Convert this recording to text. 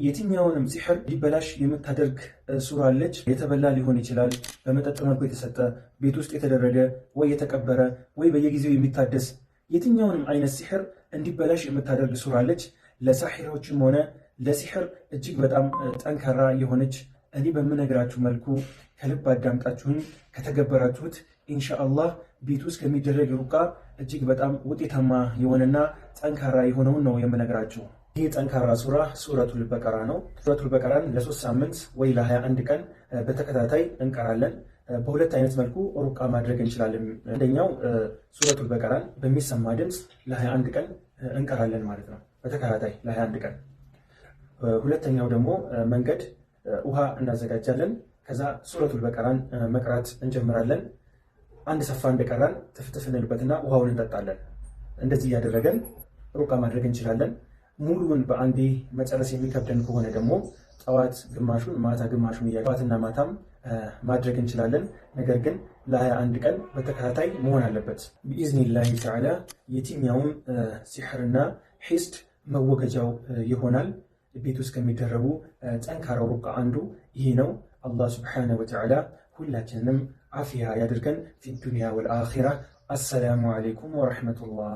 የትኛውንም ሲሕር ሊበላሽ የምታደርግ ሱራ አለች። የተበላ ሊሆን ይችላል፣ በመጠጥ መልኩ የተሰጠ፣ ቤት ውስጥ የተደረገ ወይ የተቀበረ ወይ በየጊዜው የሚታደስ የትኛውንም አይነት ሲሕር እንዲበላሽ የምታደርግ ሱራ አለች። ለሳሒሮችም ሆነ ለሲሕር እጅግ በጣም ጠንካራ የሆነች እኔ በምነግራችሁ መልኩ ከልብ አዳምጣችሁኝ ከተገበራችሁት ኢንሻአላህ ቤት ውስጥ ከሚደረግ ሩቃ እጅግ በጣም ውጤታማ የሆነና ጠንካራ የሆነውን ነው የምነግራችሁ። ይህ ጠንካራ ሱራ ሱረቱል በቀራ ነው። ሱረቱል በቀራን ለ3 ሳምንት ወይ ለ21 ቀን በተከታታይ እንቀራለን። በሁለት አይነት መልኩ ሩቃ ማድረግ እንችላለን። አንደኛው ሱረቱል በቀራን በሚሰማ ድምፅ ለ21 ቀን እንቀራለን ማለት ነው፣ በተከታታይ ለ21 ቀን። ሁለተኛው ደግሞ መንገድ ውሃ እናዘጋጃለን። ከዛ ሱረቱል በቀራን መቅራት እንጀምራለን። አንድ ሰፋ እንደቀራን ጥፍጥፍ እንልበትና ውሃውን እንጠጣለን። እንደዚህ እያደረገን ሩቃ ማድረግ እንችላለን። ሙሉውን በአንዴ መጨረስ የሚከብደን ከሆነ ደግሞ ጠዋት ግማሹን ማታ ግማሹን ጠዋትና ማታም ማድረግ እንችላለን። ነገር ግን ለ21 ቀን በተከታታይ መሆን አለበት። ቢኢዝኒላሂ ተዓላ የትኛውም ሲሕርና ሒስድ መወገጃው ይሆናል። ቤት ውስጥ ከሚደረጉ ጠንካራው ሩቃ አንዱ ይሄ ነው። አላህ ሱብሓነሁ ወተዓላ ሁላችንንም አፍያ ያድርገን ፊ ዱንያ ወልአኺራ። አሰላሙ ዓለይኩም ወረሕመቱላህ።